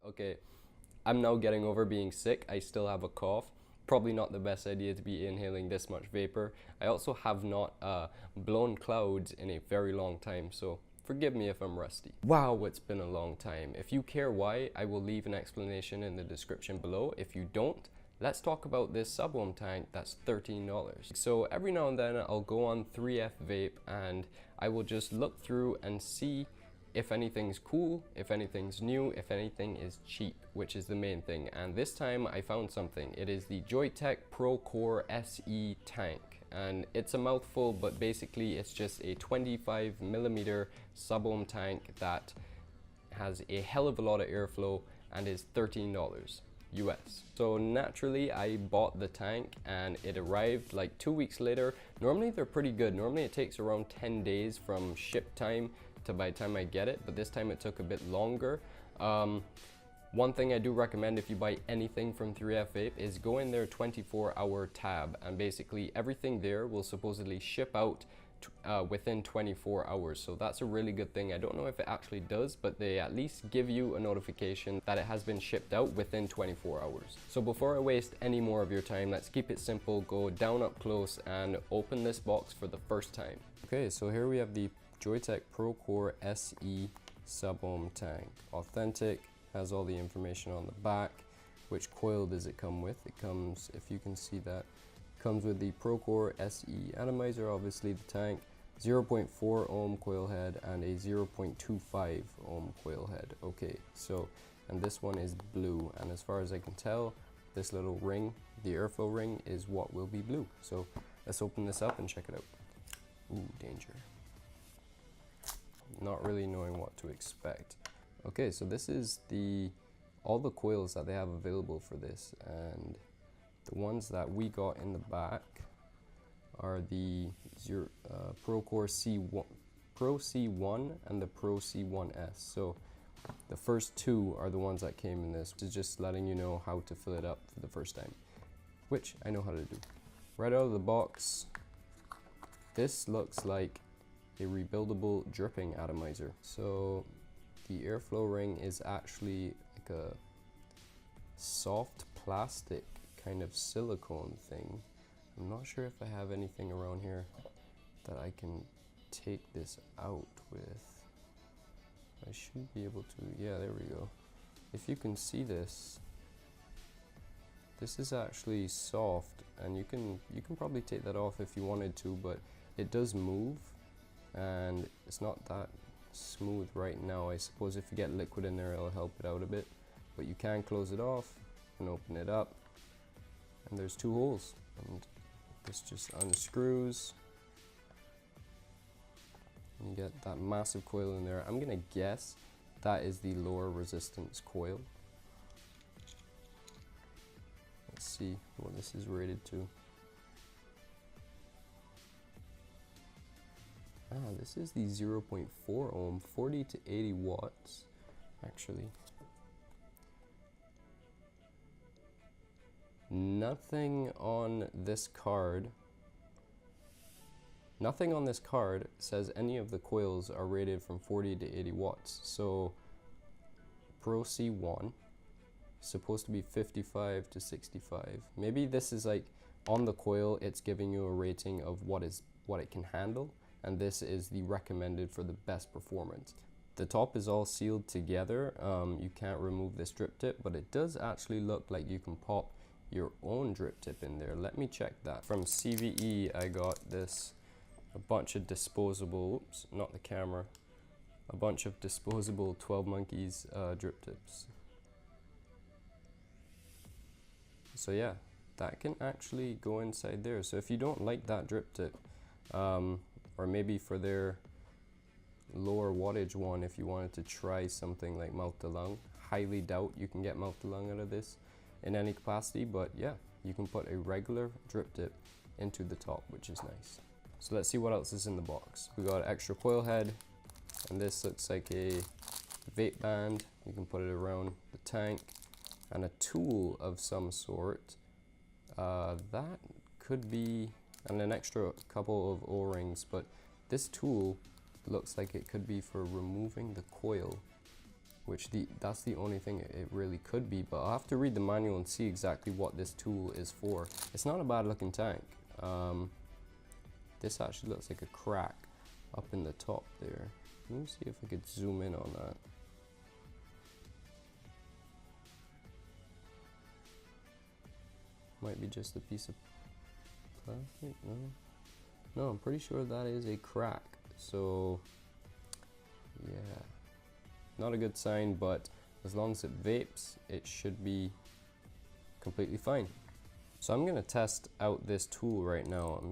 Okay, I'm now getting over being sick. I still have a cough. Probably not the best idea to be inhaling this much vapor. I also have not blown clouds in a very long time, so forgive me if I'm rusty. Wow, it's been a long time. If you care why, I will leave an explanation in the description below. If you don't, let's talk about this Subohm tank that's $13. So every now and then I'll go on 3F Vape and I will just look through and see if anything's cool, if anything's new, if anything is cheap, which is the main thing. And this time I found something. It is the Joyetech ProCore SE tank. And it's a mouthful, but basically it's just a 25mm Subohm tank that has a hell of a lot of airflow and is $13 US. So naturally I bought the tank and it arrived like 2 weeks later. Normally they're pretty good. Normally it takes around 10 days from ship time to by the time I get it, but this time it took a bit longer. One thing I do recommend if you buy anything from 3F Vape is go in their 24-hour tab, and basically everything there will supposedly ship out within 24 hours. So that's a really good thing. I don't know if it actually does, but they at least give you a notification that it has been shipped out within 24 hours. So before I waste any more of your time, let's keep it simple. Go down up close and open this box for the first time. Okay, so here we have the Joyetech ProCore SE Subohm tank. Authentic, has all the information on the back. Which coil does it come with? It comes, if you can see that, comes with the ProCore SE atomizer, obviously the tank, 0.4 ohm coil head and a 0.25 ohm coil head. Okay, so, and this one is blue, and as far as I can tell, this little ring, the airflow ring, is what will be blue. So let's open this up and check it out. Ooh, danger. Not really knowing what to expect. Okay, so this is all the coils that they have available for this, and the ones that we got in the back are the ProCore C1, Pro C1 and the Pro C1S. So the first two are the ones that came in this. This is just letting you know how to fill it up for the first time, which I know how to do. Right out of the box, this looks like a rebuildable dripping atomizer. So the airflow ring is actually like a soft plastic kind of silicone thing. I'm not sure if I have anything around here that I can take this out with. I should be able to, yeah, there we go. If you can see this, this is actually soft, and you can probably take that off if you wanted to, but it does move and it's not that smooth right now. I suppose if you get liquid in there it'll help it out a bit, but you can close it off and open it up, and there's two holes, and this just unscrews and you get that massive coil in there. I'm gonna guess that is the lower resistance coil. Let's see what this is rated to. This is the 0.4 ohm, 40 to 80 watts, actually. Nothing on this card says any of the coils are rated from 40 to 80 watts. So Pro C1 supposed to be 55 to 65. Maybe this is like on the coil it's giving you a rating of what it can handle, and this is the recommended for the best performance. The top is all sealed together. You can't remove this drip tip, but it does actually look like you can pop your own drip tip in there. Let me check that. From CVE I got a bunch of disposable, oops, not the camera, a bunch of disposable 12 Monkeys drip tips. So yeah, that can actually go inside there. So if you don't like that drip tip, or maybe for their lower wattage one, if you wanted to try something like mouth to lung, highly doubt you can get mouth to lung out of this in any capacity, but yeah, you can put a regular drip tip into the top, which is nice. So let's see what else is in the box. We got extra coil head, and this looks like a vape band. You can put it around the tank, and a tool of some sort. That could be, and an extra couple of O-rings, but this tool looks like it could be for removing the coil. which that's the only thing it really could be, but I'll have to read the manual and see exactly what this tool is for. It's not a bad looking tank. This actually looks like a crack up in the top there. Let me see if I could zoom in on that. Might be just a piece of plastic, no, I'm pretty sure that is a crack. So yeah, not a good sign, but as long as it vapes, it should be completely fine. So I'm gonna test out this tool right now.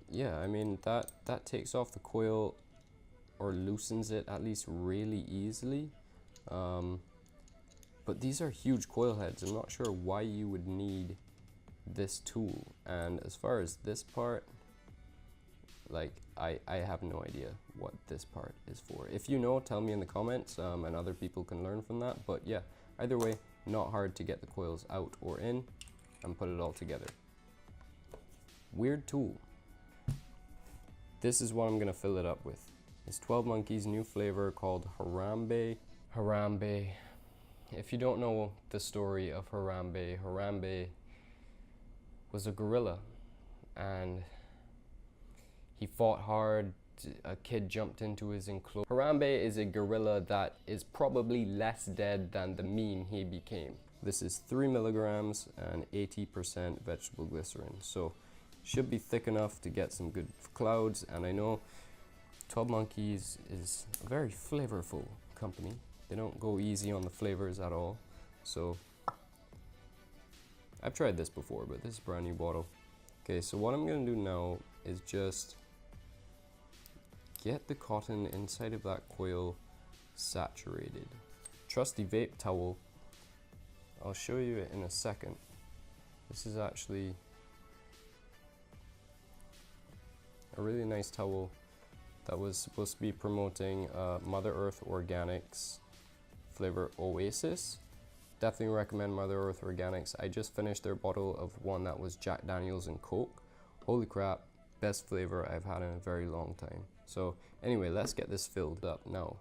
Yeah, I mean, that takes off the coil, or loosens it at least really easily. But these are huge coil heads. I'm not sure why you would need this tool. And as far as this part, like, I have no idea what this part is for. If you know, tell me in the comments, and other people can learn from that. But yeah, either way, not hard to get the coils out or in and put it all together. Weird tool. This is what I'm gonna fill it up with. It's 12 Monkeys' new flavor called Harambe. Harambe. If you don't know the story of Harambe, Harambe was a gorilla, and he fought hard. A kid jumped into his enclosure. Harambe is a gorilla that is probably less dead than the meme he became. This is 3 milligrams and 80% vegetable glycerin. So should be thick enough to get some good clouds. And I know 12 Monkeys is a very flavorful company. They don't go easy on the flavors at all. So I've tried this before, but this is a brand new bottle. Okay, so what I'm gonna do now is just get the cotton inside of that coil saturated. Trusty vape towel. I'll show you it in a second. This is actually a really nice towel that was supposed to be promoting Mother Earth Organics flavor Oasis. Definitely recommend Mother Earth Organics. I just finished their bottle of one that was Jack Daniels and Coke. Holy crap, best flavor I've had in a very long time. So anyway, let's get this filled up now.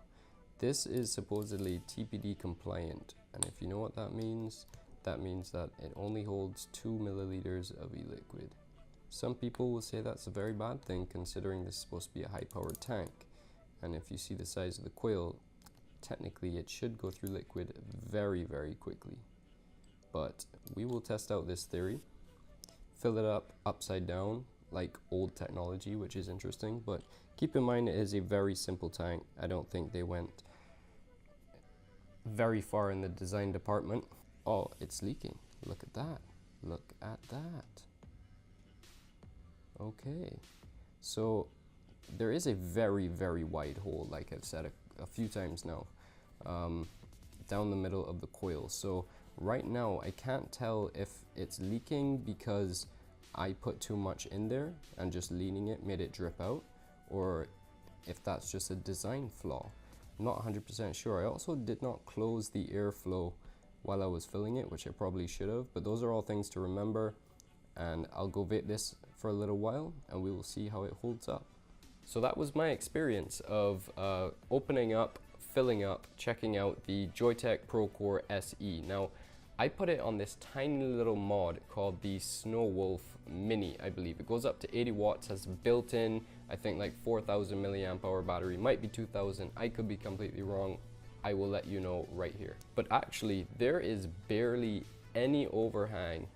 This is supposedly TPD compliant, and if you know what that means that it only holds 2 milliliters of e-liquid. Some people will say that's a very bad thing, considering this is supposed to be a high-powered tank. And if you see the size of the coil, technically it should go through liquid very, very quickly. But we will test out this theory. Fill it up upside down, like old technology, which is interesting. But keep in mind, it is a very simple tank. I don't think they went very far in the design department. Oh, it's leaking. Look at that. Look at that. Okay, so there is a very, very wide hole, like I've said a few times now, down the middle of the coil. So right now I can't tell if it's leaking because I put too much in there and just leaning it made it drip out, or if that's just a design flaw. I'm not 100% sure. I also did not close the airflow while I was filling it, which I probably should have, but those are all things to remember. And I'll go vape this for a little while and we will see how it holds up. So that was my experience of opening up, filling up, checking out the Joyetech Procore SE. Now, I put it on this tiny little mod called the Snow Wolf Mini, I believe. It goes up to 80 watts, has built-in, I think like 4,000 milliamp hour battery, might be 2,000, I could be completely wrong. I will let you know right here. But actually, there is barely any overhang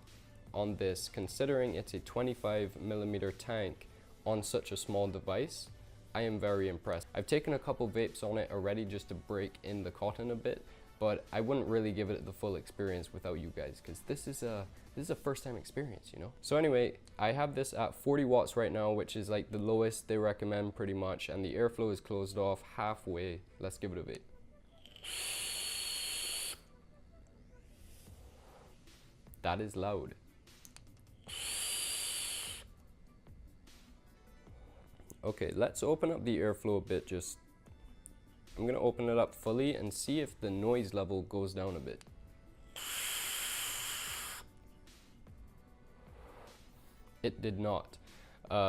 on this, considering it's a 25 millimeter tank on such a small device. I am very impressed. I've taken a couple vapes on it already just to break in the cotton a bit, but I wouldn't really give it the full experience without you guys, because this is a first time experience, you know? So anyway, I have this at 40 watts right now, which is like the lowest they recommend pretty much, and the airflow is closed off halfway. Let's give it a vape. That is loud. Okay, let's open up the airflow a bit. I'm gonna open it up fully and see if the noise level goes down a bit. It did not.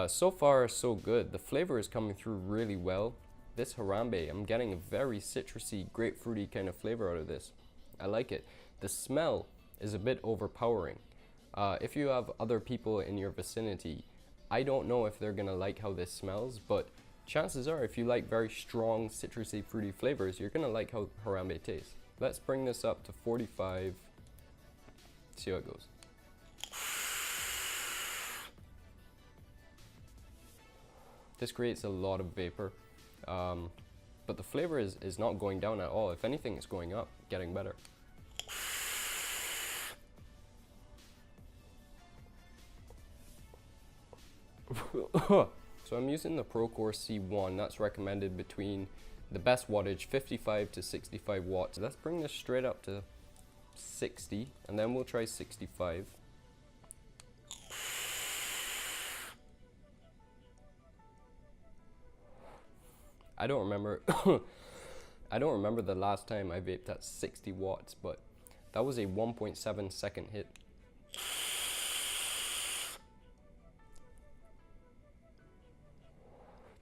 So far, so good. The flavor is coming through really well. this Harambe, I'm getting a very citrusy, grapefruity kind of flavor out of this. I like it. The smell is a bit overpowering. If you have other people in your vicinity, I don't know if they're gonna like how this smells, but chances are if you like very strong, citrusy, fruity flavors, you're gonna like how Harambe tastes. Let's bring this up to 45, see how it goes. This creates a lot of vapor, but the flavor is not going down at all. If anything, it's going up, getting better. So I'm using the Procore C1. That's recommended between the best wattage, 55 to 65 watts. Let's bring this straight up to 60, and then we'll try 65. I don't remember I don't remember the last time I vaped at 60 watts, but that was a 1.7 second hit.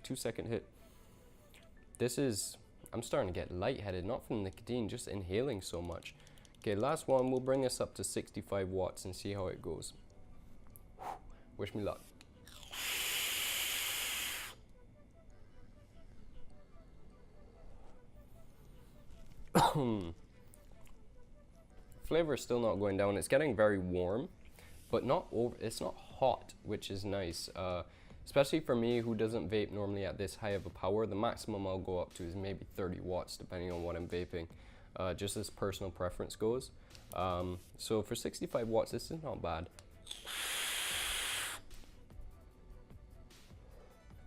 Two-second hit. This is, I'm starting to get lightheaded, not from nicotine, just inhaling so much. Okay, last one, we'll bring this up to 65 watts and see how it goes. Wish me luck. Flavor is still not going down. It's getting very warm, but not over. It's not hot, which is nice. Especially for me, who doesn't vape normally at this high of a power. The maximum I'll go up to is maybe 30 watts, depending on what I'm vaping. Just as personal preference goes. So for 65 watts, this is not bad.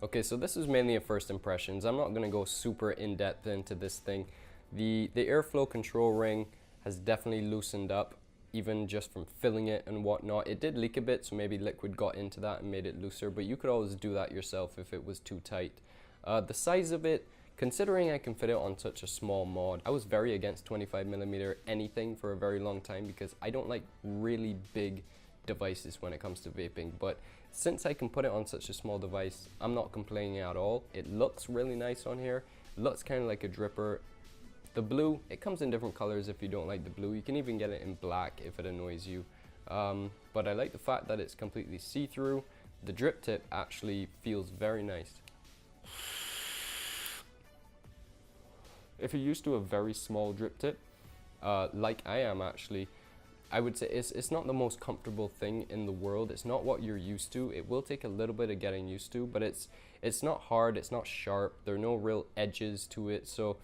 Okay, so this is mainly a first impressions. I'm not gonna go super in depth into this thing. The airflow control ring has definitely loosened up, even just from filling it and whatnot. It did leak a bit, so maybe liquid got into that and made it looser, but you could always do that yourself if it was too tight. The size of it, considering I can fit it on such a small mod, I was very against 25mm anything for a very long time because I don't like really big devices when it comes to vaping, but since I can put it on such a small device, I'm not complaining at all. It looks really nice on here. It looks kind of like a dripper. The blue, it comes in different colors if you don't like the blue. You can even get it in black if it annoys you. But I like the fact that it's completely see-through. The drip tip actually feels very nice. If you're used to a very small drip tip, like I am actually, I would say it's not the most comfortable thing in the world. It's not what you're used to. It will take a little bit of getting used to, but it's not hard, it's not sharp. There are no real edges to it, so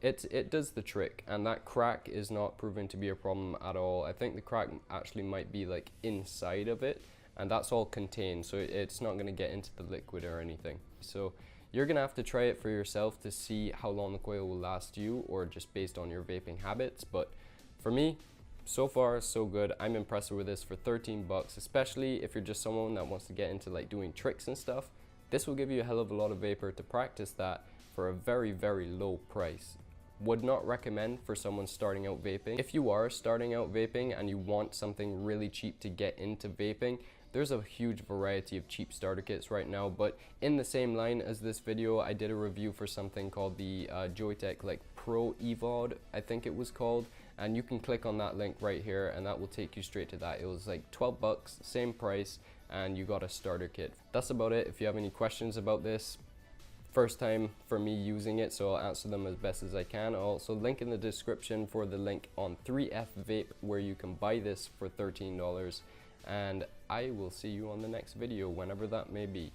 it does the trick, and that crack is not proven to be a problem at all. I think the crack actually might be like inside of it, and that's all contained, so it's not going to get into the liquid or anything. So you're going to have to try it for yourself to see how long the coil will last you, or just based on your vaping habits. But for me, so far so good. I'm impressed with this for 13 bucks, especially if you're just someone that wants to get into like doing tricks and stuff. This will give you a hell of a lot of vapor to practice that for a very, very low price. Would not recommend for someone starting out vaping. If you are starting out vaping and you want something really cheap to get into vaping, there's a huge variety of cheap starter kits right now, but in the same line as this video, I did a review for something called the Joyetech like Pro Evod, I think it was called, and you can click on that link right here and that will take you straight to that. It was like 12 bucks, same price, and you got a starter kit. That's about it. If you have any questions about this, first time for me using it, so I'll answer them as best as I can. I'll also link in the description for the link on 3F Vape where you can buy this for $13, and I will see you on the next video whenever that may be.